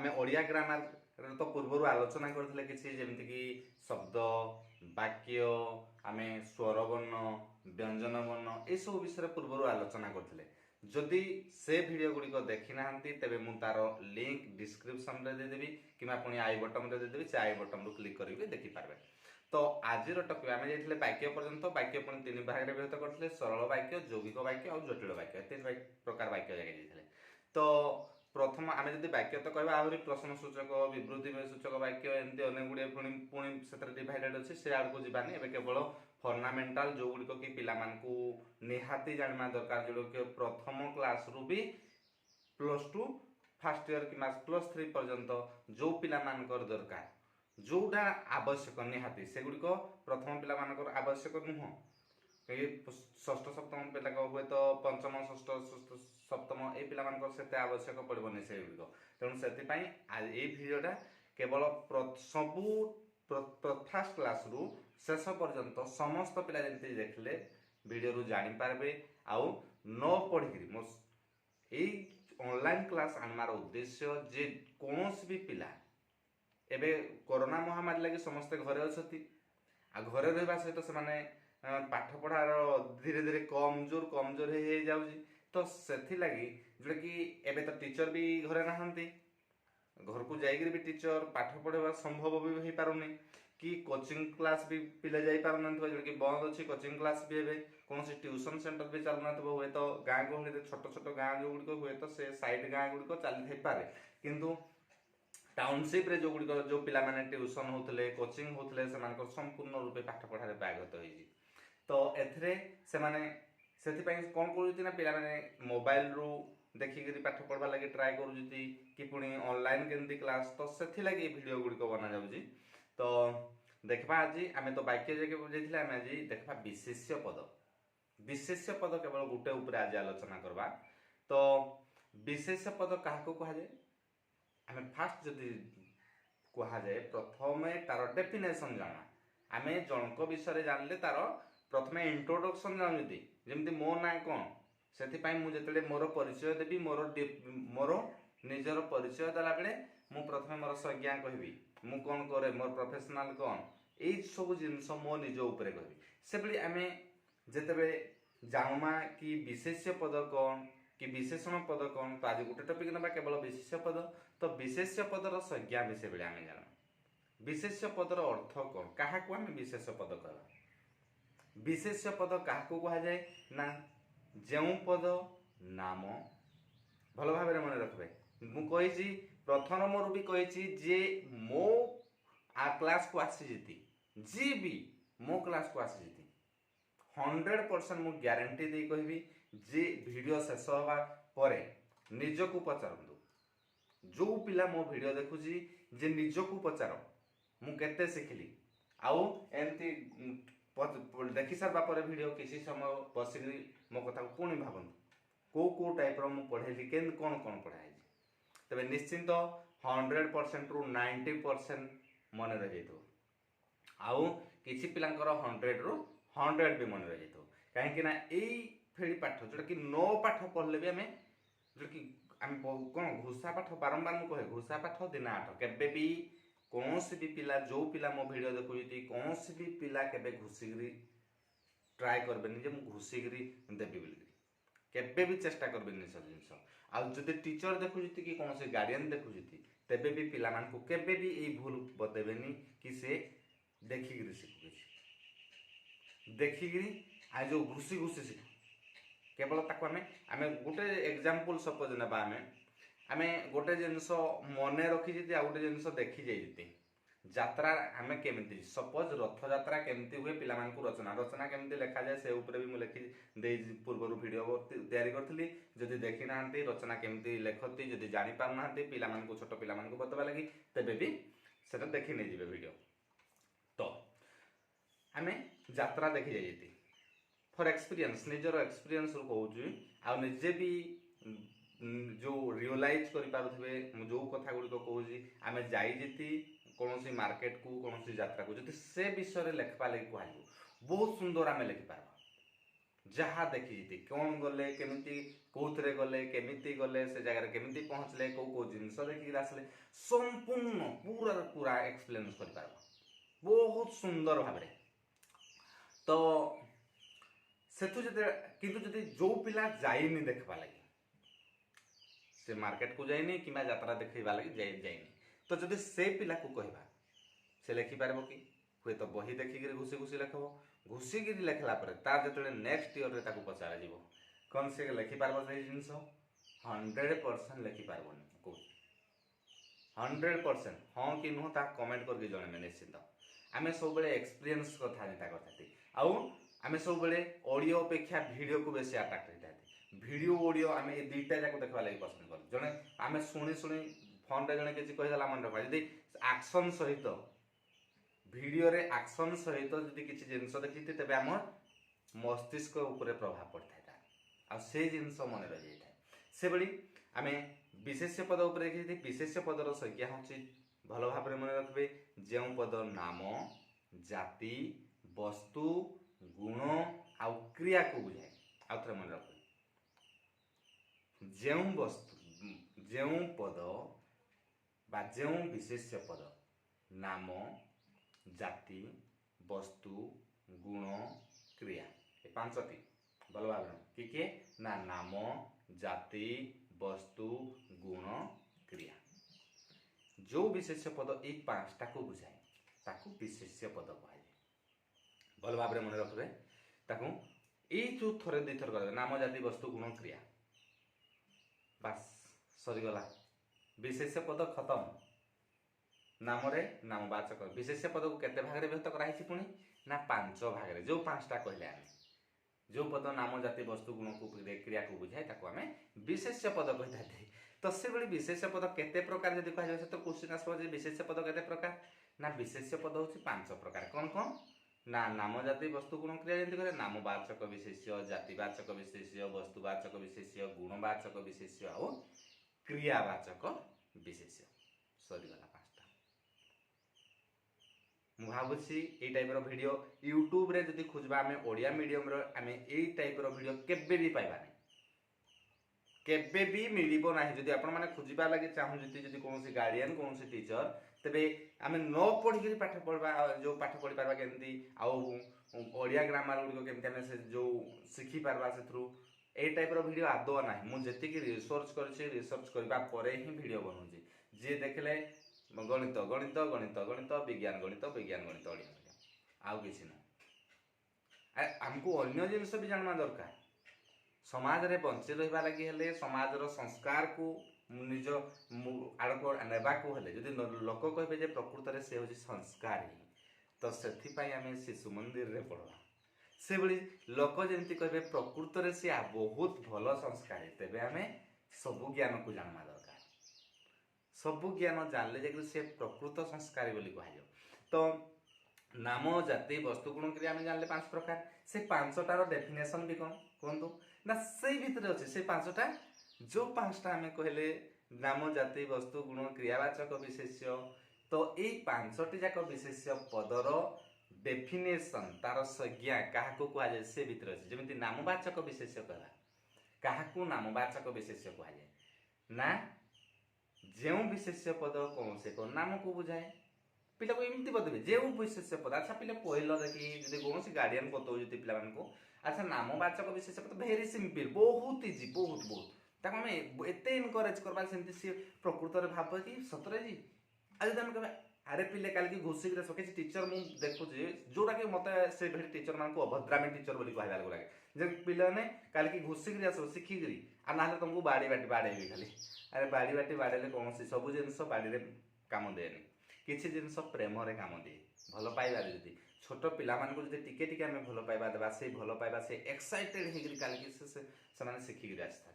आमे ओडिया ग्रामर तो पूर्व आलोचना करथिले किछि जेमिति कि शब्द वाक्य आमे स्वर वर्ण व्यंजन वर्ण ए सब विषय पूर्व आलोचना करथिले जदि से वीडियो गुड़िक देखी ना तेरे मुझे तार लिंक डिस्क्रिप्शन रे दे देबी किमा पुणी आई बटन रे दे देबी से आई बटन रू क्लिक करिवे देखि पारबे। तो आज टॉपिक आमे जाइथिले वाक्य पर्यंत वाक्य पुणी तीन भाग रे विभक्त करथिले सरल वाक्य यौगिक वाक्य और जटिल वाक्य तीन प्रकार वाक्य जाके जाइथिले। तो प्रथम आमे जदि वाक्य तो कहबा आहुरी प्रश्न सूचक विवृत्ति सूचक वाक्य एमती अनेक गुड़े पुणी से डिवाइडेड अच्छे से आड़ को जीवानी एबे केवल फंडामेंटाल जो गुड़िक कि पिला मानकू निहाती जानिबा दरकार जो कि प्रथम क्लास रु भी +2 फर्स्ट ईयर कि +3 पर्यंत जो पिला मानकर दरकार जोटा आवश्यक निहाती से गुड़िक प्रथम पिला मानकर आवश्यक नुह कहीं षष्ठ सप्तम पिला हुए तो पंचम षष्ठ सप्तम ये पिला से आवश्यक पड़ोनी से गुड़िक तेणु से भिडियोटा केवल सबू फर्स्ट क्लास रु शेष पर्यंत समस्त पिला जमी देखले वीडियो रु जानी पारबे आउ न पढ़ी मो ऑनलाइन क्लास आनमार उद्देश्य जे कौन भी पिला एबे कोरोना महामारी लगी समस्ते घरे अच्छी आ घरे रहा सहित से माने पाठ पढ़ार धीरे धीरे कमजोर कमजोर हो जाऊँगी तो से लगी जोटा कि एबे तो टीचर भी घरे नहांती घर को जाइए भी टीचर पाठ पढ़ा संभव भी हो पारुनी कि कोचिंग क्लास भी पिला जाई पारना जो कि बंद अच्छी कोचिंग क्लास भी एबे कौन ट्यूशन सेंटर भी चलना हुए तो गाँ गहली छोट छोट गाँ जो गुड़िक हुए तो से साइड गाँ गुड़िक चली पारे किंतु टाउनशिप रे जो गुड़िक जो पिला माने ट्यूशन होते कोचिंग होते से संपूर्ण रूपे पाठ पढ़ार व्याघत होती तो एथरे से माने कौन कर पिला माने मोबाइल रू देखिक पाठ पढ़वा लगे ट्राए करुँगी कि पुणी ऑनलाइन केमती क्लास तो से लगे वीडियो गुड़िक बना जाऊँगी। तो देखा आज आम तो वाक्य जगह बुझे आम आज देखा विशेष्य पद केवल गोटे उपर आज आलोचना करवा। तो विशेष्य पद क्या कहुए आम फास्ट जदि कहुए प्रथम तार डेफिनेशन जाना आम जनक विषय जानले तार प्रथम इंट्रोडक्शन जानती जमी मो ना कौन से मुझे मोर परिचय देवी मोर निजर परिचय देला बेले मु प्रथम मोर संज्ञा कहबी मु कौन करे मोर प्रोफेशनल कौन यही सब जिनस मो निज उपरे कहबी से बेले आम जिते जानुमा कि विशेष्य पद कौन कि विशेषण पद कौन तो आज गोटे टपिक ना केवल विशेष्य पद तो विशेष्य पदर संज्ञा भी से आम जान विशेष्य पदर अर्थ कौन क्या आम विशेष पद कह विशेष्य पद क्या कहुए ना जो पद नाम भल भाव मन रखबे मुझे प्रथम मोर भी कही जे मो क्लास को आसीजी जी भी मो क्लास को आसीजी 100% मु ग्यारंटी दे कहबी जे वीडियो शेष होगा परे निजकू पचारतु जो पिला मो वीडियो देखुची जे निजकू पचार मु केते शिखली आउ एमती देखि सारा पर वीडियो किसी समय बसिक मो कथा पुणी भावतु कौ टाइप रो मु पढ़ेली के कौन कौन पढ़ाई तबे निश्चिंत 100% रु 90% मन रही आउ किसी पिलांकर 100 रु 100 भी मन रही कहीं यही फेड़ी पाठ जोटा कि 9 पाठ पढ़ले भी आम जो कि आम कौन घुसा पाठ बारंबार मुझे कहे घुसा पाठ दिन 8 केबे भी कौन भी पिला जो पिला मो वीडियो देखुती कौन भी पिला केबे घुसिकी ट्राए करबेनि जे मु घुसिकी देवी बोली केबे भी चेष्टा करबेनि सब जिनस आदि टीचर देखुती कि कौन से गार्डियन देखुती तेबे भी पिला मानकु केबे भी यही भूल बतेबेनि कि से देखिक शिखुची देखिक आज जो घुसी घुसी शिख केवल ताको आमे गोटे एग्जांपल सपोज नेबा आमे गोटे जिनस मन रखी आ गोटे जिनस देखी जाइए यात्रा आम केमी सपोज रथ यात्रा केमती हुए पिला रचना रचना केमती लिखा जाए से ऊपर भी मुझे लिखी पूर्व वीडियो तैयारी करी जदि देखी ना रचना केमती लिखती जदि जानी पारना पिला छोट पिला बतवा लगी तेबे भी सेटा देखी नहीं जीवे वीडियो। तो आम यात्रा देखी जाइए फॉर एक्सपीरियंस निजर एक्सपीरियंस कहूँ आ निजे भी जो रियलाइज करें जो कथा गुड़िक कहूँ आम जाती कौन सी मार्केट को कौन सी यात्रा को जब से विषय लेखवा लगे कह बहुत सुंदर आम लिखिपार जहाँ देखी कौन गले केमिति कौथरे गले केमिति गले से जगह केमिति पहुँचले कौ जिनस देखिक आसले संपूर्ण पूरा पूरा एक्सप्लेन कर पारबा बहुत सुंदर भाव तो सेतु जदे किंतु जदि जो पिला जाइनी देखबा लगी से मार्केट को जाइनी कि यात्रा देखा लगी जाइनी तो जदि से पिला को कहबा से लिखि पारबो कि हुए तो बही देखिक घुसी घुसी लिखब घुसिक लिखला तार जो नेक्स्ट ईयर ताको पचार जीव कौन से लिखिपार से जिन 100% लिखिपारबन कौन 100% हाँ कि नुह ता कमेंट करके जन निश्चिंत आम सब एक्सपीरियंस कथा चिंता करते आउ आम सब ऑडियो अपेक्षा वीडियो को बेसी अट्राक्ट होता है वीडियो ऑडियो आम ये दुईटा जाक देखा लगी पसंद कर जड़े आम शुणी शुणी फोन रे जड़े किसी कहीदेला मन रखा जी एक्शन सहित वीडियो रे एक्शन सहित जदि किसी जिनस देखी तेज आम मस्तिष्क उपरे प्रभाव पड़ता है आ से जिनस मन रही जाए से भली आम विशेष्य पद उपरे देखी विशेष्य पदर संज्ञा हूँ भल भाव मन रखिए जो पद नाम जाति वस्तु गुण आ क्रिया को बुझाए आउ थे मन रख जो वस्तु जो पद बा जो विशेष्य पद नाम जाति वस्तु गुण क्रिया ये पांचटी भल भाव किए ना नाम जाति वस्तु गुण क्रिया जो विशेष्य पद ये पांचटा को बुझाए ताकू विशेष्य पद कहुए भल भाव मन रखिए ताकू ये जो थे दुई थर कर नाम जाति वस्तु गुण क्रिया बास सरीगला विशेष्य पद खत्म नाम रे नामवाचक विशेष्य पद को केते भाग रे विभक्त कराई पुणी ना 5 भाग रे जो 5टा कहले आमे जो पद नाम जाति वस्तु गुण को क्रिया को बुझाए ताको आमे विशेष्य पद कहते तो से बड़ी विशेष्य पद केते प्रकार जदि कह जाय तो क्वेश्चन आसबो जे विशेष्य पद केते प्रकार ना विशेष्य पद होछि 5 प्रकार कौन कौन ना नाम जाति वस्तु गुण क्रिया जंती करे नामवाचक विशेष्य जातिवाचक विशेष्य वस्तुवाचक विशेष्य गुणवाचक विशेष्य और क्रियावाचक विशेष्य सरीगला मु भावुछि ए टाइप रो वीडियो यूट्यूब रे जदि खोजबा हमें ओडिया मीडियम रो हमें ए टाइप रो वीडियो केबे भी पाइबा नै केबे भी मिलिबो नाही जदि आपण माने खोजिबा लागि चाहू जदि कोनोसी गार्डियन कोनोसी टीचर तबे हमें न पढ़ी के पाठ पढ़बा जो पाठ पढ़ी पारबा केमती आ ओडिया ग्रामर गुडी केमती हमें से जो सिखी पारबा से थ्रू ए टाइप रो वीडियो आदो नाही मु जति की रिसर्च करछि रिसर्च करबा परे ही वीडियो बनउछि जे देखले गणित गणित गणित गणित विज्ञान गणित विज्ञान गणित ओडिया आउ किसी ना आमको अन्य जिनस भी जानवा दरकार समाज रे बंची रहिबा लागि हेले समाज रो संस्कार को निज आड़क नेबा को हेले जदि लोक कहबे जे प्रकृत रे से होची संस्कारी तो सेथि पई आमे शिशु मंदिर रे पढ़वा से बली लोक जेंति कहबे प्रकृत रे से बहुत भलो संस्कारी तेबे आमे सब ज्ञान को जानवा दरकार सबु ज्ञान जानले जे से प्रकृत संस्कारी बोली कह तो नाम जाति वस्तु गुण क्रिया आम जानले 5 प्रकार से 5टार डेफिनेशन भी कौन कहतु ना से भितर अच्छे से 5टा जो 5टा आम कहले नाम जाति वस्तु गुण क्रियावाचक विशेष्य तो यही 5टी जाक विशेष्य पदर डेफिनेशन तार संज्ञा क्या कहुए से भितर अच्छे जमी नामवाचक विशेष्य कहला क्या नामवाचक विशेष्य कहुए ना जो विशेष्य पद कौन से कौन नाम को बुझाए पिला को एमती बतबे जो विशेष्य पद अच्छा पिला पहल देखी जब कौन गार्डियन बताऊँ पिला को अच्छा नामवाचक विशेष्य पद भेरी सिंपल बहुत इजी बहुत बहुत आम एत इनकरेज करवा से प्रकृत में भाव कि सतरे जी आज आम कह अरे पिले कल की घुसिक किसी टीचर मुझे देखुची जोटा कि मत से टीचर मान अभद्रामी टीचर बोली कहला लगे जब पिलाने कल की घुसिक आस शिखिक ना तुमको बाड़ी बाटी बाड़ेबी खाली अरे बाड़ी बाटी बाड़े कौन सब जिनस बाड़ी काम देनी किसी जिनस प्रेम रे काम दिए भल पाइबा जदि छोट पिला मान को टिके टिके आम भल पाइबा देबा से भल पाइबा से एक्साइटेड होकर कल की से शिखिक आसता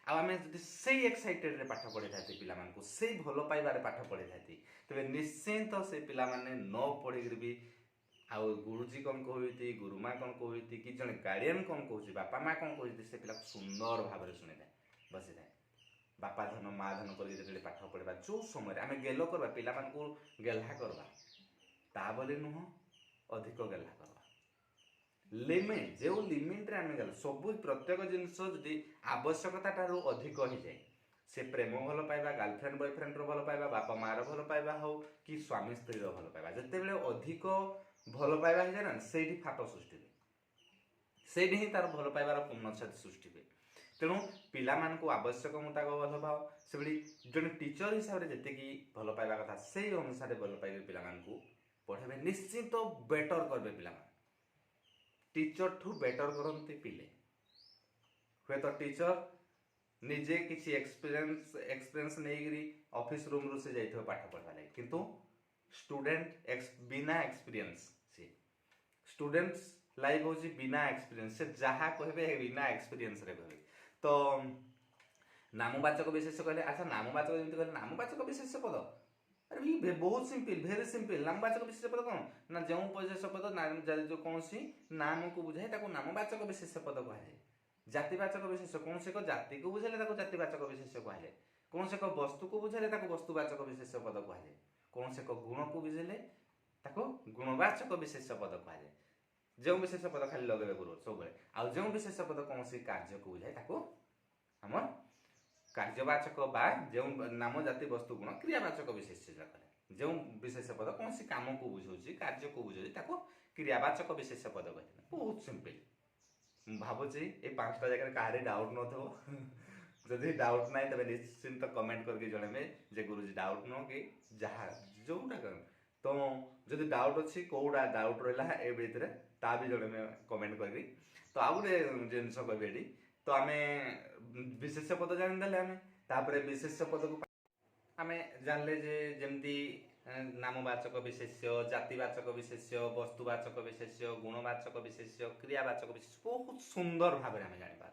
आम जब से एक्साइटेड रे पाठ पढ़ी था पिला को से भल पाइबार पाठ पढ़ी था तेज निश्चिंत से पिला माने न पढ़ी भी आउ गुरुजी कौन कहती गुरुमा कौन कहती कि जन गार्डियन कौन कहूँ बापा माँ कौन कहती से पिला सुंदर भाव सुनी था बसी था बापा धन माँ धन कर पाठ पढ़ा जो समय आम गेल करवा पिला गेल्हा करवा ता बोली नुह अधिक गेल्हा करवा लिमिट जो लिमिट रे आमे गल सब प्रत्येक जिनस जदि आवश्यकता ठारू अधिक हो जाए से प्रेम भल पाइबा गर्लफ्रेंड बॉयफ्रेंड रो भल पाइबा बापा मार भल पाइबा हो कि स्वामी स्त्री रो भल पाइबा जते बेले अधिक भल पाइबा हो जाए ना सेठी फाट सृष्टि हुए सेठी ही तार भल पाइबार पूर्णच्छेद सृष्टि हुए तेणु पिला मान को आवश्यक मुताबिक भल पाओ से जड़े टीचर हिसाब से जीते भल पाइबा कथा से अनुसार भल पाइबे पिला मान को पढ़ेबे निश्चित बेटर करबे पिला मान टीचर ठू बेटर करते पिले हुए तो टीचर निजे किसी एक्सपीरियंस नहीं ऑफिस रूम रू से जाइए पाठ पढ़ा लगे किंतु स्टूडेंट बिना एक्सपीरियंस सी स्टूडेंट्स लाइफ हूँ बिना एक्सपीरियंस से जहाँ कहे बिना एक्सपीरियंस रे कहे तो नामवाचक विशेष कहले अच्छा नामवाचक जमी कहले नामवाचक विशेष पद अरे ये बहुत सिंपल भेरी सिंपल नामवाचक विशेष पद कौन ना जो विशेष पद जो कौन नाम को बुझाए नामवाचक विशेष पद कहे जातिवाचक विशेष कौन से जाति को बुझेले जातिवाचक विशेष कहे कौन से वस्तु को बुझेले वस्तुवाचक विशेष पद कहे कौन से गुण को बुझेले गुणवाचक विशेष पद कहे जो विशेष पद खाली लगे गुरु सब आउ जो विशेष पद कौन कार्य को बुझाए आम कार्यवाचक बा जो नाम जाति वस्तु गुण क्रियावाचक विशेष जो विशेष पद कौन काम को बुझाऊँ कार्य को बुझाऊँ क्रियावाचक विशेष पद कहते बहुत सिंपल भावुची ये 5टा जगह कहारे डाउट न थो जदि डाउट ना तबे निश्चिंत कमेंट करके जणेबे जे गुरुजी डाउट न कि जहाँ जोटा कर तो जदि डाउट अच्छी कौटा डाउट रहा ए भितर ता भी जणेबे कमेंट करके तो आउ गोटे जिनस कहबे तो आमे विशेष पद जानिदेले आमे तापरे विशेष पद को आमे जानले जे जेमती नामवाचक विशेष्य जातिवाचक विशेष्य वस्तुवाचक विशेष्य गुणवाचक विशेष्य क्रियावाचक विशेष बहुत सुंदर भाव में आम जापर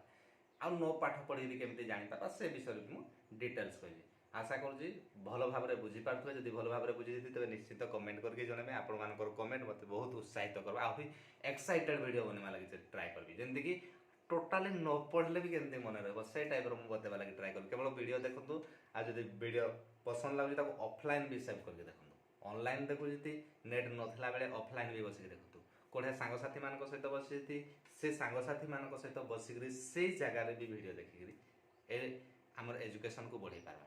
आ नो पाठ पढ़ी केमती जापर से विषय मुझे डिटेल्स कहि आशा करुँगी भल भाव में बुझीपारे जब भल भाव में बुझी तेज निश्चित कमेंट करके जन आपर कमेंट मत बहुत उत्साहित कर आहरी एक्साइटेड वीडियो बनवा लगे ट्राए करी जमीक टोटाली न पढ़ले भी केमती मन रहा से टाइप बतेवा लगे ट्राए कर केवल वीडियो देखूँ आज वीडियो पसंद लगे ऑफलाइन भी सेव करके देखो ऑनलाइन देखु जी नेट नथिला बेले ऑफलाइन भी बसिक देखु कोड़े सांगसाथी मान सहित बसी से सांगसाथी मान सहित बसिक से जगार भी वीडियो देखिक आमर एजुकेशन को बढ़े पार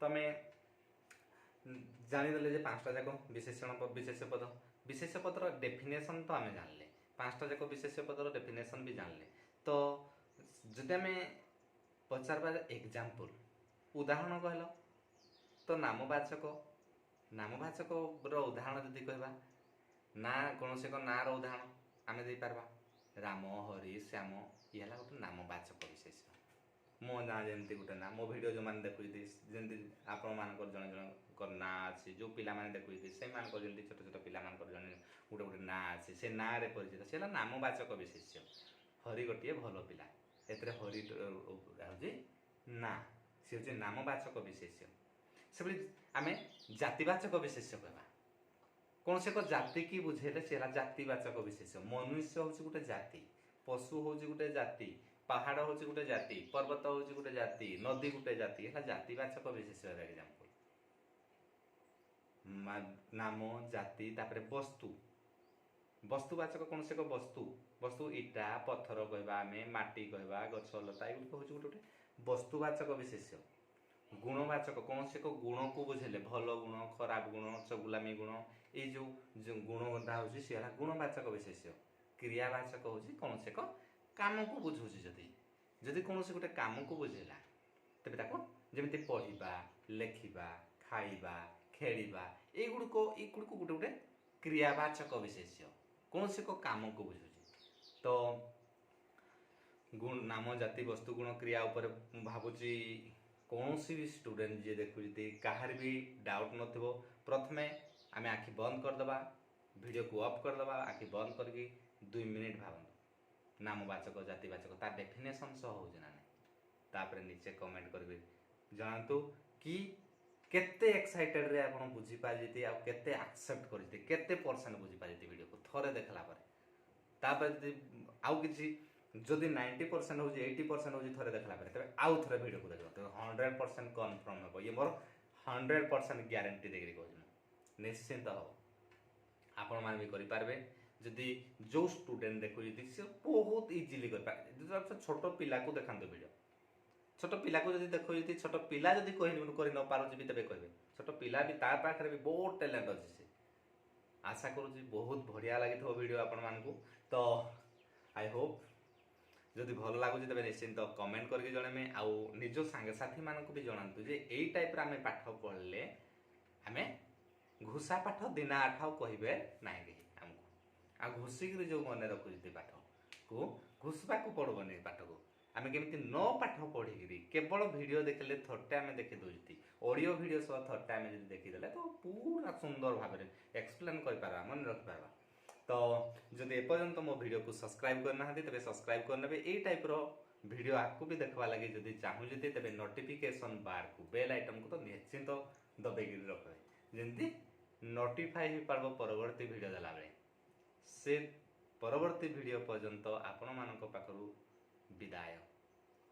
तो आम जानीदे जे 5टा जाक विशेषण विशेष पदर डेफिनेशन तो आम जानले 5टा जाक विशेष पदर डेफिनेशन भी जानले तो जदि आम पचार एग्जाम्पल उदाहरण कहल तो नामवाचक नामवाचक उदाहरण जदि कहवा ना कौन से ना उदाहरण आम दे पारबा राम हरि श्याम ये गोटे नामवाचक विशेष मो ना जमी गोटे ना मो भिड जो मैंने देखुदी जमी आपण मान जन जन ना अच्छी जो पिला माने देखुदी से जमी छोट छोट पिला जन गोटे गोटे ना अच्छी से ना रे परिचित से नामवाचक विशेष हरि गोटे भल पिला एत हरि हूँ ना सी हूँ नामवाचक विशेष से आम जातिवाचक विशेष कहवा कौन से जाति की बुझेले से जातिवाचक विशेष मनुष्य हूँ गोटे जाति पशु हूँ गोटे जाति पहाड़ हूँ गोटे जाति पर्वत हूँ गोटे जाति नदी गोटे जाति है जातिवाचक विशेष एग्जाम्पल नाम जाति तापर वस्तु वस्तुवाचक कौन से वस्तु वस्तु इटा पत्थर कहवा आम माटी कहवा गछ लता ये हूँ गोटे गोटे वस्तुवाचक विशेष गुणवाचक कौन से गुण को बुझेले भल गुण खराब गुण चगुलामी गुण ये जो गुणटा हूँ सी गुणवाचक विशेष क्रियावाचक हूँ कौन से काम को बुझुची जदि कौन से गोटे काम को बुझेला तेरे जमी पढ़ा लेखा खाइबा खेलिबा युड़क गोटे गोटे क्रियावाचक विशेष कौन से काम को बुझुची तो गुण नाम जाति वस्तु गुण क्रिया उपर भावुची कौन सी भी स्टूडेंट जी देखुती कहार भी डाउट नथिबो प्रथमे आम आखि बंद करदे वीडियो को ऑफ करदे आखि बंद करके 2 मिनिट भावନ୍ତୁ नामवाचक जातिवाचक तार डेफिनेशन सह हो ना तापर नीचे कमेंट करेंगे जानतु कि केते एक्साइटेड रे आपण बुझी पाजिते आ केते एक्सेप्ट करते केते परसेंट बुझी पाजिते वीडियो को थोड़े देखला पर तापर आउ किछि जदि 90% हो 80% हो थे देखला तब आउ थे वीडियो को देख 100% कन्फर्म हम ये मोर 100% ग्यारंटी देकर कहूँ निश्चिंत हो आपण मान भी करें जदि जो स्टूडेंट देखो यदि से बहुत इजीली कर पाए छोट पिला को देखांतु वीडियो छोट पिला को जदि देखो यदि छोट पिला जदि कर न पारुछि भी तबे कहबे छोट पिला भी ता पाखरे भी बहुत टैलेंट अछि से आशा करूछि बहुत बढ़िया लागिथो वीडियो आपण मानकू तो आई होप जदि भल लगुच तेज निश्चिंत कमेंट करके जणेमे आउ निज सांगसाथी मानक भी जनातु जे एई टाइप आम पाठ पढ़ले आम घुसा पाठ दिना आठ कहे ना आमको आ घुषिक जो मन रखुचे पाठ को घुसवा को पड़बनी पाठ को आम केमी न पाठ पढ़ी केवल वीडियो देखले थरटे आम देखी दूसरी ऑडियो वीडियो सह थरटे आम देखीदे तो पूरा सुंदर भाव में एक्सप्लेन कर मन रखिपार तो जदि एपर्यंत मो वीडियो को सब्सक्राइब करना तेरे सब्सक्राइब करने यही टाइप वीडियो आपको भी देखवा लगे जदि चाहूँ तेरे नोटिफिकेशन बार को बेल आइटम को तो निश्चिंत दबेगी रखे जमी नोटिफाई हो पार परवर्ती वीडियो देला बेले से परवर्ती वीडियो पर्यंत आपण मान पाखु विदाय।